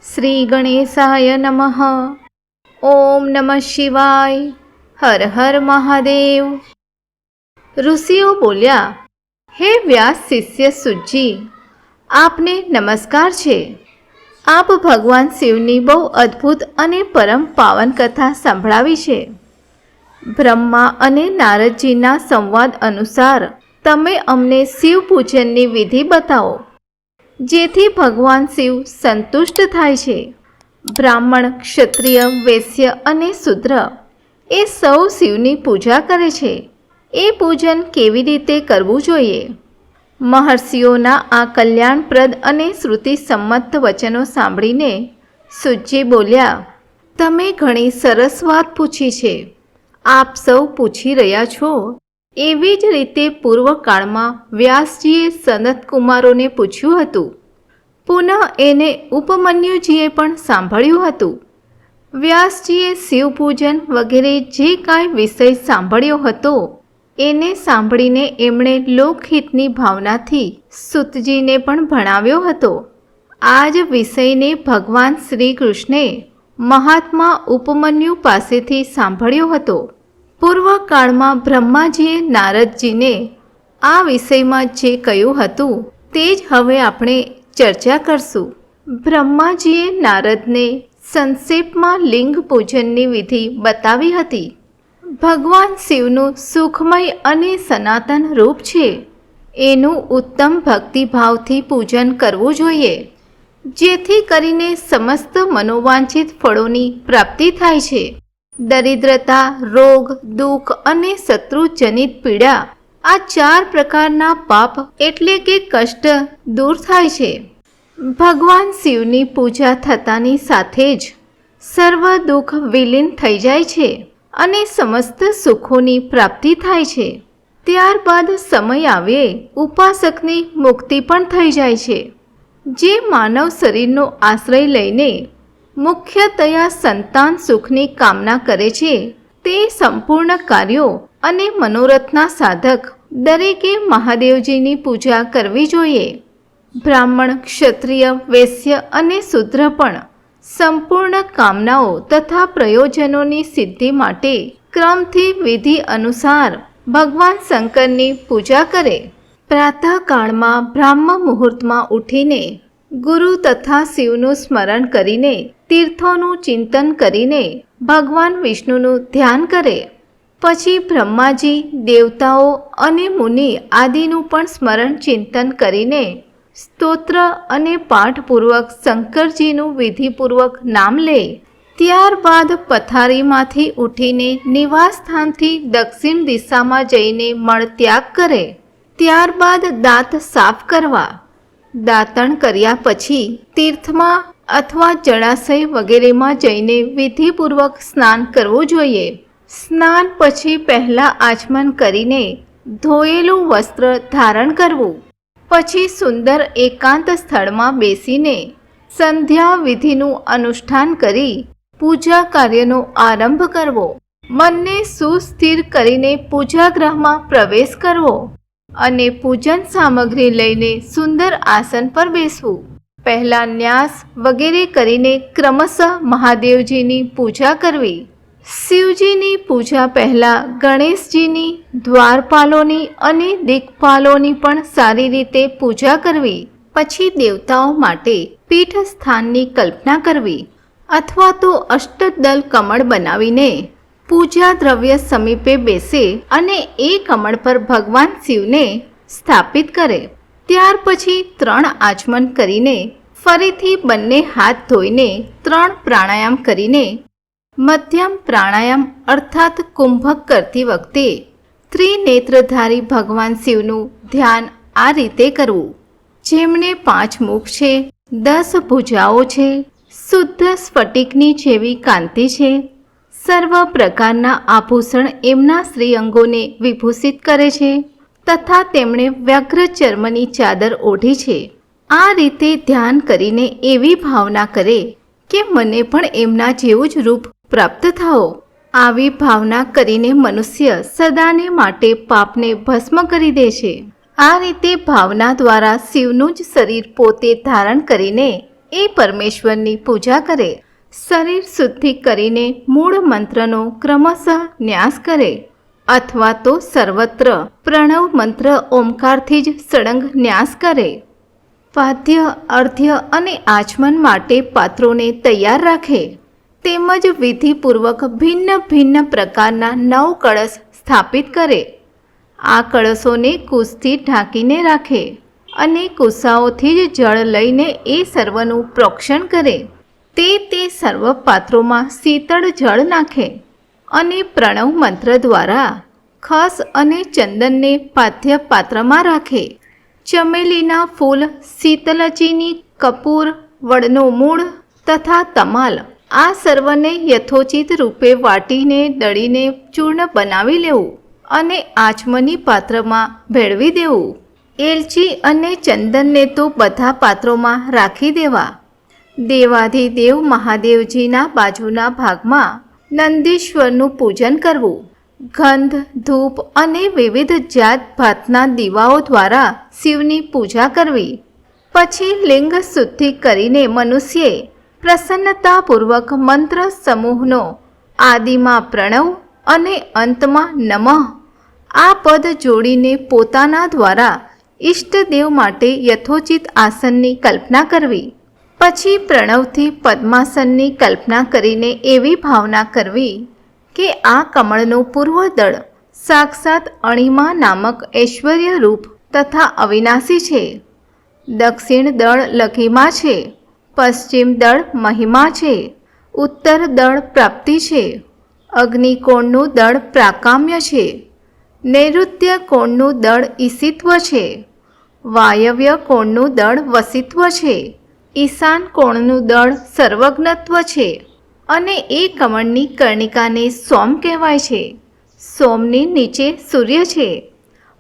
શ્રી ગણેશાય નમઃ. ઓમ નમઃ શિવાય. હર હર મહાદેવ. ઋષિઓ બોલ્યા, હે વ્યાસ શિષ્ય સુજી, આપને નમસ્કાર છે. આપ ભગવાન શિવની બહુ અદ્ભુત અને પરમ પાવન કથા સંભળાવી છે. બ્રહ્મા અને નારદજીના સંવાદ અનુસાર તમે અમને શિવ પૂજનની વિધિ બતાવો, જેથી ભગવાન શિવ સંતુષ્ટ થાય છે. બ્રાહ્મણ, ક્ષત્રિય, વૈશ્ય અને શૂદ્ર એ સૌ શિવની પૂજા કરે છે. એ પૂજન કેવી રીતે કરવું જોઈએ? મહર્ષિઓના આ કલ્યાણપ્રદ અને શ્રુતિ સંમત વચનો સાંભળીને સુજી બોલ્યા, તમે ઘણી સરસ વાત પૂછી છે. આપ સૌ પૂછી રહ્યા છો એવી જ રીતે પૂર્વકાળમાં વ્યાસજીએ સનતકુમારોને પૂછ્યું હતું. પુનઃ એને ઉપમન્યુજીએ પણ સાંભળ્યું હતું. વ્યાસજીએ શિવપૂજન વગેરે જે કાંઈ વિષય સાંભળ્યો હતો એને સાંભળીને એમણે લોકહિતની ભાવનાથી સૂતજીને પણ ભણાવ્યો હતો. આ જ વિષયને ભગવાન શ્રી કૃષ્ણે મહાત્મા ઉપમન્યુ પાસેથી સાંભળ્યો હતો. પૂર્વકાળમાં બ્રહ્માજીએ નારદજીને આ વિષયમાં જે કહ્યું હતું તે જ હવે આપણે ચર્ચા કરશું. બ્રહ્માજીએ નારદને સંક્ષેપમાં લિંગ પૂજનની વિધિ બતાવી હતી. ભગવાન શિવનું સુખમય અને સનાતન રૂપ છે. એનું ઉત્તમ ભક્તિભાવથી પૂજન કરવું જોઈએ, જેથી કરીને સમસ્ત મનોવાંછિત ફળોની પ્રાપ્તિ થાય છે. દરિદ્રતા, રોગ, દુઃખ અને શત્રુજનિત પીડા, આ 4 પ્રકારના પાપ એટલે કે કષ્ટ દૂર થાય છે. ભગવાન શિવની પૂજા થતાની સાથે જ સર્વ દુઃખ વિલીન થઈ જાય છે અને સમસ્ત સુખોની પ્રાપ્તિ થાય છે. ત્યારબાદ સમય આવે ઉપાસકની મુક્તિ પણ થઈ જાય છે. જે માનવ શરીરનો આશ્રય લઈને મુખ્યતયા સંતાન સુખની કામના કરે છે તે સંપૂર્ણ કાર્યો અને મનોરથના સાધક દરેકે મહાદેવજીની પૂજા કરવી જોઈએ. બ્રાહ્મણ, ક્ષત્રિય, વૈશ્ય અને શૂદ્ર પણ સંપૂર્ણ કામનાઓ તથા પ્રયોજનોની સિદ્ધિ માટે ક્રમથી વિધિ અનુસાર ભગવાન શંકરની પૂજા કરે. પ્રાતઃકાળમાં બ્રાહ્મ મુહૂર્તમાં ઉઠીને ગુરુ તથા શિવનું સ્મરણ કરીને, તીર્થોનું ચિંતન કરીને ભગવાન વિષ્ણુનું ધ્યાન કરે. પછી બ્રહ્માજી, દેવતાઓ અને મુનિ આદિનું પણ સ્મરણ ચિંતન કરીને સ્તોત્ર અને પાઠપૂર્વક શંકરજીનું વિધિપૂર્વક નામ લે. ત્યારબાદ પથારીમાંથી ઉઠીને નિવાસસ્થાનથી દક્ષિણ દિશામાં જઈને મળત્યાગ કરે. ત્યારબાદ દાંત સાફ કરવા. દાંતણ કર્યા પછી તીર્થમાં અથવા જળાશય વગેરેમાં જઈને વિધિપૂર્વક સ્નાન કરવું જોઈએ. સ્નાન પછી પહેલાં આચમન કરીને ધોયેલું વસ્ત્ર ધારણ કરવું. પછી સુંદર એકાંત સ્થળમાં બેસીને સંધ્યા વિધિનું અનુષ્ઠાન કરી પૂજા કાર્યનો આરંભ કરવો. મનને સુસ્થિર કરીને પૂજાગૃહમાં પ્રવેશ કરવો અને પૂજન સામગ્રી લઈને સુંદર આસન પર બેસવું. પહેલા ન્યાસ વગેરે કરીને ક્રમશઃ મહાદેવજીની પૂજા કરવી. શિવજીની પૂજા પહેલા ગણેશજીની, દ્વારપાલોની અને દિક્પાલોની પણ સારી રીતે પૂજા કરવી. પછી દેવતાઓ માટે પીઠ સ્થાનની કલ્પના કરવી અથવા તો અષ્ટદલ કમળ બનાવીને પૂજા દ્રવ્ય સમીપે બેસે અને એ કમળ પર ભગવાન શિવને સ્થાપિત કરે. ત્યાર પછી 3 આચમન કરીને ફરીથી બંને હાથ ધોઈને 3 પ્રાણાયામ કરીને મધ્યમ પ્રાણાયામ અર્થાત કુંભક કરતી વખતે ત્રિનેત્રધારી ભગવાન શિવનું ધ્યાન આ રીતે કરવું. જેમને 5 મુખ છે, 10 ભુજાઓ છે, શુદ્ધ સ્ફટિકની જેવી કાંતિ છે, સર્વ પ્રકારના આભૂષણ એમના શ્રીઅંગોને વિભૂષિત કરે છે તથા તેમણે વ્યગ્ર ચર્મની ચાદર ઓઢી છે. આ રીતે ધ્યાન કરીને એવી ભાવના કરે કે મને પણ એમના જેવું જ રૂપ પ્રાપ્ત થાઓ. આવી ભાવના કરીને મનુષ્ય સદાને માટે પાપને ભસ્મ કરી દે છે. આ રીતે ભાવના દ્વારા શિવનું જ શરીર પોતે ધારણ કરીને એ પરમેશ્વરની પૂજા કરે. શરીર શુદ્ધિ કરીને મૂળ મંત્રનો ક્રમશઃ ન્યાસ કરે અથવા તો સર્વત્ર પ્રણવ મંત્ર ઓમકારથી જ સળંગ ન્યાસ કરે. પાદ્ય, અર્ધ્ય અને આચમન માટે પાત્રોને તૈયાર રાખે. તેમજ વિધિપૂર્વક ભિન્ન ભિન્ન પ્રકારના 9 કળશ સ્થાપિત કરે. આ કળશોને કુશથી ઢાંકીને રાખે અને કુસાઓથી જ જળ લઈને એ સર્વનું પ્રોક્ષણ કરે. તે સર્વ પાત્રોમાં શીતળ જળ નાખે અને પ્રણવ મંત્ર દ્વારા ખસ અને ચંદનને પાથ્ય પાત્રમાં રાખે. ચમેલીના ફૂલ, શીતલચીની, કપૂર, વડનું મૂળ તથા તમાલ આ સર્વને યથોચિત રૂપે વાટીને દળીને ચૂર્ણ બનાવી લેવું અને આચમની પાત્રમાં ભેળવી દેવું. એલચી અને ચંદનને તો બધા પાત્રોમાં રાખી દેવા. દેવાધિદેવ મહાદેવજીના બાજુના ભાગમાં નંદીશ્વરનું પૂજન કરવું. ગંધ, ધૂપ અને વિવિધ જાત ભાતના દીવાઓ દ્વારા શિવની પૂજા કરવી. પછી લિંગ શુદ્ધિ કરીને મનુષ્યે પ્રસન્નતાપૂર્વક મંત્ર સમૂહનો આદિમાં પ્રણવ અને અંતમાં નમઃ આ પદ જોડીને પોતાના દ્વારા ઈષ્ટદેવ માટે યથોચિત આસનની કલ્પના કરવી. પછી પ્રણવથી પદ્માસનની કલ્પના કરીને એવી ભાવના કરવી કે આ કમળનું પૂર્વદળ સાક્ષાત અણિમા નામક ઐશ્વર્ય રૂપ તથા અવિનાશી છે. દક્ષિણ દળ લઘિમા છે. પશ્ચિમ દળ મહિમા છે. ઉત્તર દળ પ્રાપ્તિ છે. અગ્નિકોણનું દળ પ્રાકામ્ય છે. નૈઋત્ય કોણનું દળ ઈશિત્વ છે. વાયવ્ય કોણનું દળ વસિત્વ છે. ઈશાન કોણનું દળ સર્વજ્ઞત્વ છે. અને એ કમળની કર્ણિકાને સોમ કહેવાય છે. સોમની નીચે સૂર્ય છે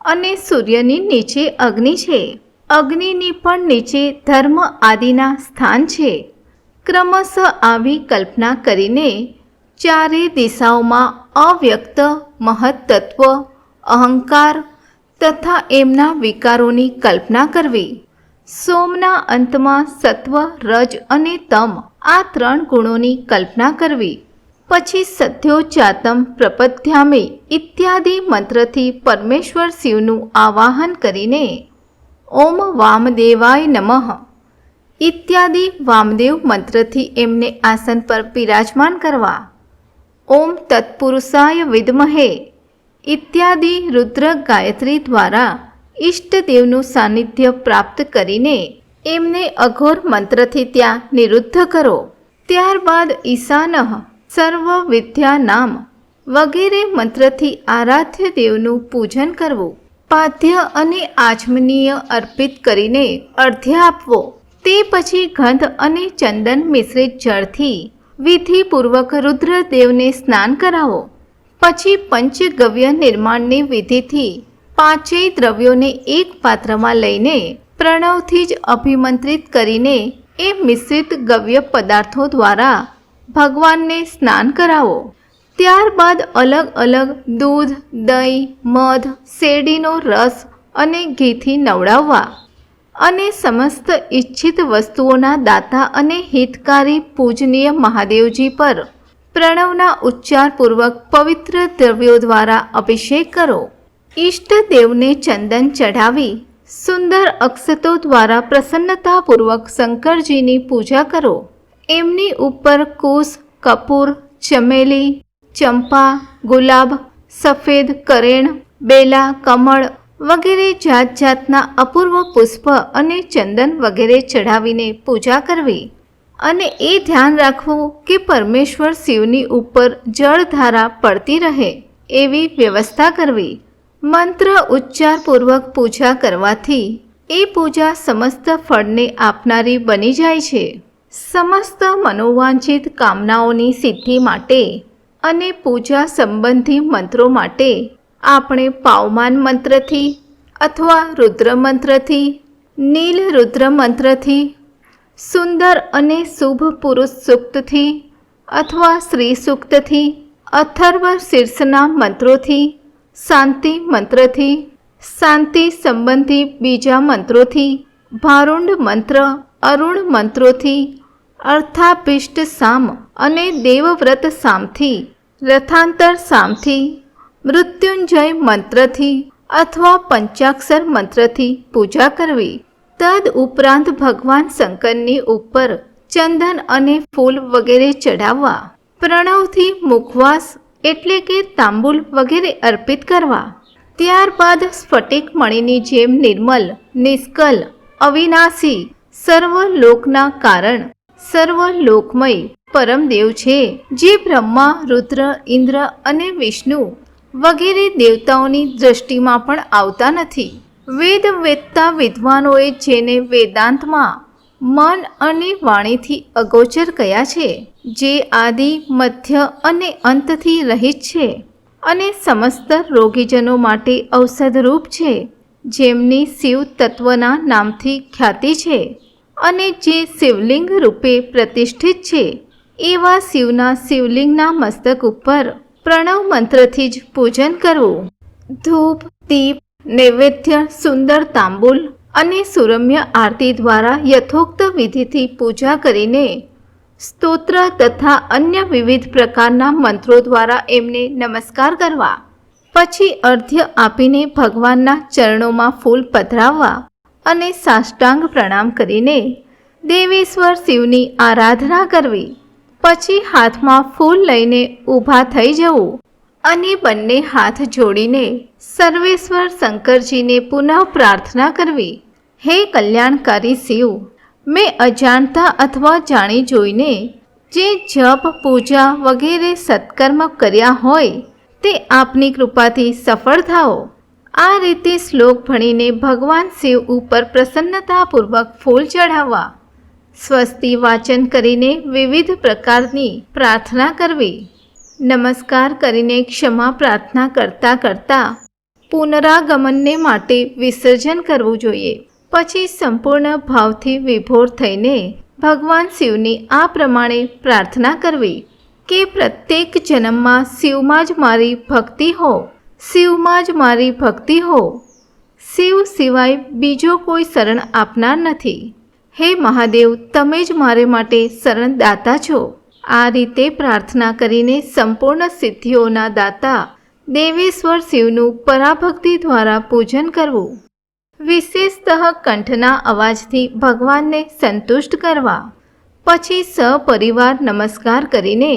અને સૂર્યની નીચે અગ્નિ છે. અગ્નિની પણ નીચે ધર્મ આદિના સ્થાન છે. ક્રમશઃ આવી કલ્પના કરીને ચારે દિશાઓમાં અવ્યક્ત મહત્તત્વ, અહંકાર તથા એમના વિકારોની કલ્પના કરવી. સોમના અંતમાં સત્વ, રજ અને તમ આ 3 ગુણોની કલ્પના કરવી. પછી સત્યોચાતમ પ્રપદ્યામિ ઇત્યાદિ મંત્રથી પરમેશ્વર શિવનું આવાહન કરીને ઓમ વામદેવાય નમઃ ઇત્યાદિ વામદેવ મંત્રથી એમને આસન પર બિરાજમાન કરવા. ઓમ તત્પુરુષાય વિદ્મહે ઇત્યાદિ રુદ્ર ગાયત્રી દ્વારા ઈષ્ટદેવનું સાનિધ્ય પ્રાપ્ત કરીને એમને અઘોર મંત્રથી ત્યાં નિરુદ્ધ કરો. ત્યારબાદ ઈશાનઃ સર્વ વિદ્યા નામ વગેરે મંત્રથી આરાધ્ય દેવનું પૂજન કરવું. પાદ્ય અને આચમનીય અર્પિત કરીને અર્ધ્ય આપવો. તે પછી ગંધ અને ચંદન મિશ્રિત જળથી વિધિપૂર્વક રુદ્રદેવને સ્નાન કરાવો. પછી પંચગવ્ય નિર્માણની વિધિથી 5 દ્રવ્યોને એક પાત્રમાં લઈને પ્રણવથી જ અભિમંત્રિત કરીને એ મિશ્રિત ગવ્ય પદાર્થો દ્વારા ભગવાનને સ્નાન કરાવો. ત્યારબાદ અલગ અલગ દૂધ, દહીં, મધ, શેરડીનો રસ અને ઘીથી નવડાવવા અને સમસ્ત ઈચ્છિત વસ્તુઓના દાતા અને હિતકારી પૂજનીય મહાદેવજી પર પ્રણવના ઉચ્ચારપૂર્વક પવિત્ર દ્રવ્યો દ્વારા અભિષેક કરો. ઈષ્ટદેવને ચંદન ચઢાવી સુંદર અક્ષતો દ્વારા પ્રસન્નતાપૂર્વક શંકરજીની પૂજા કરો. એમની ઉપર કુશ, કપૂર, ચમેલી, ચંપા, ગુલાબ, સફેદ કરેણ, બેલા, કમળ વગેરે જાત જાતના અપૂર્વ પુષ્પ અને ચંદન વગેરે ચઢાવીને પૂજા કરવી અને એ ધ્યાન રાખવું કે પરમેશ્વર શિવની ઉપર જળધારા પડતી રહે એવી વ્યવસ્થા કરવી. મંત્ર ઉચ્ચારપૂર્વક પૂજા કરવાથી એ પૂજા સમસ્ત ફળને આપનારી બની જાય છે. સમસ્ત મનોવાંછિત કામનાઓની સિદ્ધિ માટે અને પૂજા સંબંધી મંત્રો માટે આપણે પાવમાન મંત્રથી અથવા રુદ્ર મંત્રથી, નીલ રુદ્ર મંત્રથી, સુંદર અને શુભ પુરુષ સૂક્તથી અથવા શ્રી સૂક્તથી, અથર્વ શીર્ષના મંત્રોથી, શાંતિ મંત્રથી, શાંતિ સંબંધી બીજા મંત્રોથી, ભારુંડ મંત્ર અરુણ મંત્રોથી, અર્થાભિષ્ટ સામ અને દેવવ્રત સામથી, રથાંતર સામથી, મૃત્યુંજય મંત્રથી અથવા પંચાક્ષર મંત્રથી પૂજા કરવી. તદ ઉપરાંત ભગવાન શંકરની ઉપર ચંદન અને ફૂલ વગેરે ચઢાવવા. પ્રણવથી મુખવાસ એટલે કે તાંબુલ વગેરે અર્પિત કરવા. ત્યારબાદ સ્ફટિક મણીની જેમ નિર્મલ, નિષ્કલ, અવિનાશી, સર્વલોકના કારણ, સર્વલોકમય પરમદેવ છે, જે બ્રહ્મા, રુદ્ર, ઇન્દ્ર અને વિષ્ણુ વગેરે દેવતાઓની દ્રષ્ટિમાં પણ આવતા નથી. વેદ વેદતા વિદ્વાનોએ જેને વેદાંતમાં મન અને વાણીથી અગોચર કયા છે, જે આદિ, મધ્ય અને અંતથી રહિત છે અને સમસ્ત રોગીજનો માટે ઔષધરૂપ છે, જેમની શિવ તત્વના નામથી ખ્યાતિ છે અને જે શિવલિંગ રૂપે પ્રતિષ્ઠિત છે, એવા શિવના શિવલિંગના મસ્તક ઉપર પ્રણવ મંત્રથી જ પૂજન કરવું. ધૂપ, દીપ, નૈવેદ્ય, સુંદર તાંબુલ અને સુરમ્ય આરતી દ્વારા યથોક્ત વિધિથી પૂજા કરીને સ્તોત્ર તથા અન્ય વિવિધ પ્રકારના મંત્રો દ્વારા એમને નમસ્કાર કરવા. પછી અર્ધ્ય આપીને ભગવાનના ચરણોમાં ફૂલ પધરાવવા અને સાષ્ટાંગ પ્રણામ કરીને દેવેશ્વર શિવની આરાધના કરવી. પછી હાથમાં ફૂલ લઈને ઊભા થઈ જવું અને બંને હાથ જોડીને સર્વેશ્વર શંકરજીને પુનઃ પ્રાર્થના કરવી. હે કલ્યાણકારી શિવ, મેં અજાણતા અથવા જાણી જોઈને જે જપ, પૂજા વગેરે સત્કર્મ કર્યા હોય તે આપની કૃપાથી સફળ થાઓ. આ રીતે શ્લોક ભણીને ભગવાન શિવ ઉપર પ્રસન્નતાપૂર્વક ફૂલ ચઢાવવા. સ્વસ્તિ વાચન કરીને વિવિધ પ્રકારની પ્રાર્થના કરવી. નમસ્કાર કરીને ક્ષમા પ્રાર્થના કરતાં કરતાં પુનરાગમનને માટે વિસર્જન કરવું જોઈએ. પછી સંપૂર્ણ ભાવથી વિભોર થઈને ભગવાન શિવની આ પ્રમાણે પ્રાર્થના કરવી કે પ્રત્યેક જન્મમાં શિવમાં જ મારી ભક્તિ હો, શિવમાં જ મારી ભક્તિ હો. શિવ સિવાય બીજો કોઈ શરણ આપનાર નથી. હે મહાદેવ, તમે જ મારે માટે શરણદાતા છો. આ રીતે પ્રાર્થના કરીને સંપૂર્ણ સિદ્ધિઓના દાતા દેવેશ્વર શિવનું પરાભક્તિ દ્વારા પૂજન કરવું. વિશેષતઃ કંઠના અવાજથી ભગવાનને સંતુષ્ટ કરવા. પછી સપરિવાર નમસ્કાર કરીને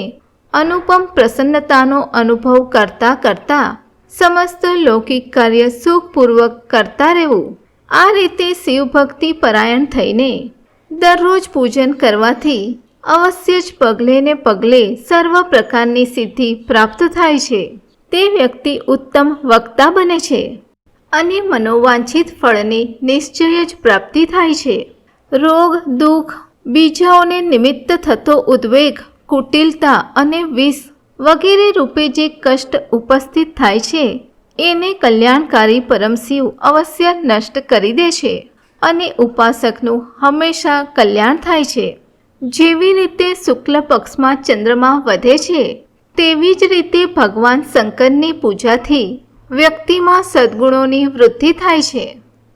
અનુપમ પ્રસન્નતાનો અનુભવ કરતા કરતા સમસ્ત લૌકિક કાર્ય સુખપૂર્વક કરતા રહેવું. આ રીતે શિવભક્તિ પરાયણ થઈને દરરોજ પૂજન કરવાથી અવશ્ય જ પગલે ને પગલે સર્વ પ્રકારની સિદ્ધિ પ્રાપ્ત થાય છે. તે વ્યક્તિ ઉત્તમ વક્તા બને છે અને મનોવાંછિત ફળની નિશ્ચય જ પ્રાપ્તિ થાય છે. રોગ, દુઃખ, બીજાઓને નિમિત્ત થતો ઉદ્વેગ, કુટિલતા અને વિષ વગેરે રૂપે જે કષ્ટ ઉપસ્થિત થાય છે એને કલ્યાણકારી પરમશિવ અવશ્ય નષ્ટ કરી દે છે અને ઉપાસકનું હંમેશા કલ્યાણ થાય છે. જેવી રીતે શુક્લ પક્ષમાં ચંદ્રમા વધે છે તેવી જ રીતે ભગવાન શંકરની પૂજાથી વ્યક્તિમાં સદ્ગુણોની વૃદ્ધિ થાય છે.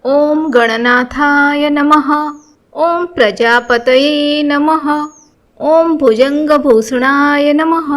ઓમ ગણનાથાય નમઃ. ઓમ પ્રજાપતયે નમઃ. ઓમ ભુજંગભૂષણાય નમઃ.